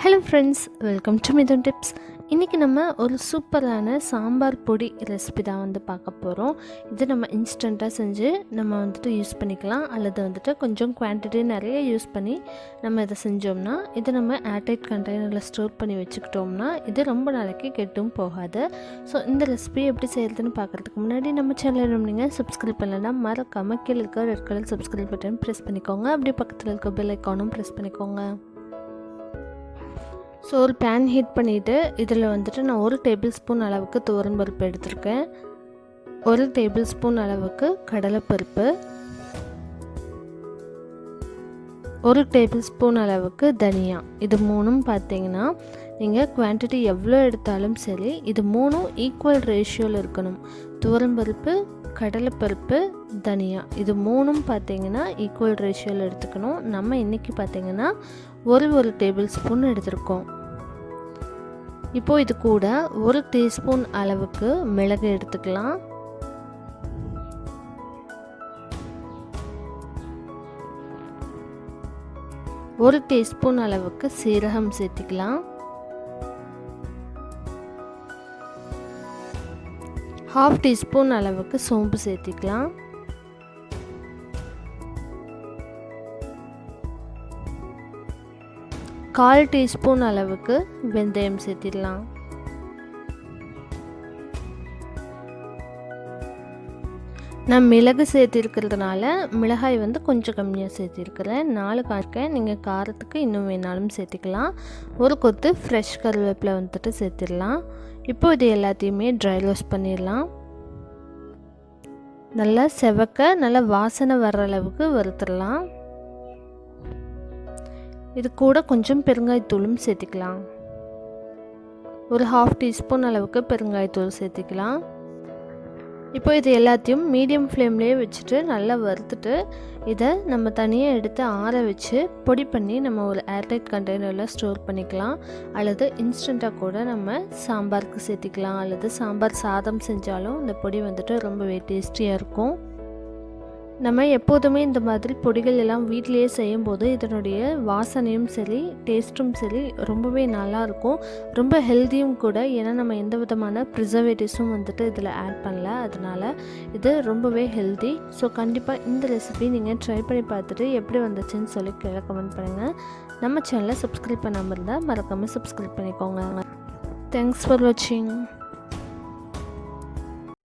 Hello friends, welcome to Mithuntips. இன்றைக்கி நம்ம ஒரு சூப்பரான சாம்பார் பொடி ரெசிபி தான் பார்க்க போகிறோம். இது நம்ம இன்ஸ்டண்ட்டாக செஞ்சு நம்ம யூஸ் பண்ணிக்கலாம், அல்லது கொஞ்சம் குவான்டிட்டி நிறைய யூஸ் பண்ணி நம்ம இதை செஞ்சோம்னா இது நம்ம ஏர்டைட் கண்டெய்னரில் ஸ்டோர் பண்ணி வச்சுக்கிட்டோம்னா இது ரொம்ப நாளைக்கு கெட்டும் போகாது. ஸோ இந்த ரெசிபி எப்படி செய்கிறதுன்னு பார்க்குறதுக்கு முன்னாடி நம்ம சேனலை நீங்கள் சப்ஸ்கிரைப் பண்ணலைன்னா மறக்காமல் கீழே இருக்க red colour subscribe button press பண்ணிக்கோங்க. அப்படியே பக்கத்தில் இருக்க பெல் ஐக்கானும் ப்ரெஸ் பண்ணிக்கோங்க. ஸோ ஒரு பேன் ஹீட் பண்ணிவிட்டு இதில் நான் 1 டேபிள் ஸ்பூன் அளவுக்கு துவரம்பருப்பு எடுத்திருக்கேன், 1 டேபிள் ஸ்பூன் அளவுக்கு கடலைப்பருப்பு, 1 டேபிள் ஸ்பூன் அளவுக்கு தனியா. இது மூணும் பார்த்தீங்கன்னா நீங்கள் குவான்டிட்டி எவ்வளோ எடுத்தாலும் சரி இது மூணும் ஈக்குவல் ரேஷியோவில் இருக்கணும். துவரம்பருப்பு, கடலைப்பருப்பு, தனியா இது மூணும் பார்த்தீங்கன்னா ஈக்குவல் ரேஷியோவில் எடுத்துக்கணும். நம்ம இன்றைக்கி பார்த்தீங்கன்னா ஒரு டேபிள் ஸ்பூன் எடுத்திருக்கோம். இப்போது இது கூட 1 டீஸ்பூன் அளவுக்கு மிளகு எடுத்துக்கலாம், 1 டீஸ்பூன் அளவுக்கு சீரகம் சேர்த்துக்கலாம், 1/2 டீஸ்பூன் அளவுக்கு சோம்பு சேர்த்துக்கலாம், 1/4 டீஸ்பூன் அளவுக்கு வெந்தயம் சேர்த்திடலாம். நான் மிளகு சேர்த்திருக்கிறதுனால மிளகாய் கொஞ்சம் கம்மியாக சேர்த்திருக்கிறேன், 4 காய்க்க. நீங்கள் காரத்துக்கு இன்னும் வேணாலும் சேர்த்திக்கலாம். ஒரு கொத்து ஃப்ரெஷ் கருவேப்பிலை சேர்த்திடலாம். இப்போ இது எல்லாத்தையுமே ட்ரை ரோஸ்ட் பண்ணிடலாம். நல்லா செவக்க நல்லா வாசனை வர்ற அளவுக்கு வறுத்துடலாம். இது கூட கொஞ்சம் பெருங்காயத்தூளும் சேர்த்துக்கலாம், ஒரு 1/2 டீஸ்பூன் அளவுக்கு பெருங்காயத்தூள் சேர்த்துக்கலாம். இப்போ இது எல்லாத்தையும் மீடியம் ஃப்ளேம்லேயே வச்சுட்டு நல்லா வறுத்துட்டு இதை நம்ம தனியாக எடுத்து ஆற வச்சு பொடி பண்ணி நம்ம ஒரு ஏர்டைட் கண்டெய்னரில் ஸ்டோர் பண்ணிக்கலாம். அல்லது இன்ஸ்டண்ட்டாக கூட நம்ம சாம்பாருக்கு சேர்த்திக்கலாம், அல்லது சாம்பார் சாதம் செஞ்சாலும் இந்த பொடி ரொம்பவே டேஸ்டியாக இருக்கும். நம்ம எப்போதுமே இந்த மாதிரி பொடிகள் எல்லாம் வீட்டிலையே செய்யும்போது இதனுடைய வாசனையும் சரி டேஸ்ட்டும் சரி ரொம்பவே நல்லாயிருக்கும், ரொம்ப ஹெல்த்தியும் கூட. ஏன்னா நம்ம எந்த விதமான ப்ரிசர்வேட்டிவ்ஸும் இதில் ஆட் பண்ணல, அதனால் இது ரொம்பவே ஹெல்த்தி. ஸோ கண்டிப்பாக இந்த ரெசிபி நீங்கள் ட்ரை பண்ணி பார்த்துட்டு எப்படி வந்துச்சுன்னு சொல்லி கீழே கமெண்ட் பண்ணுங்கள். நம்ம சேனலை சப்ஸ்கிரைப் பண்ணாமல் இருந்தால் மறக்காமல் சப்ஸ்கிரைப் பண்ணிக்கோங்க. தேங்க்ஸ் ஃபார் வாட்சிங்.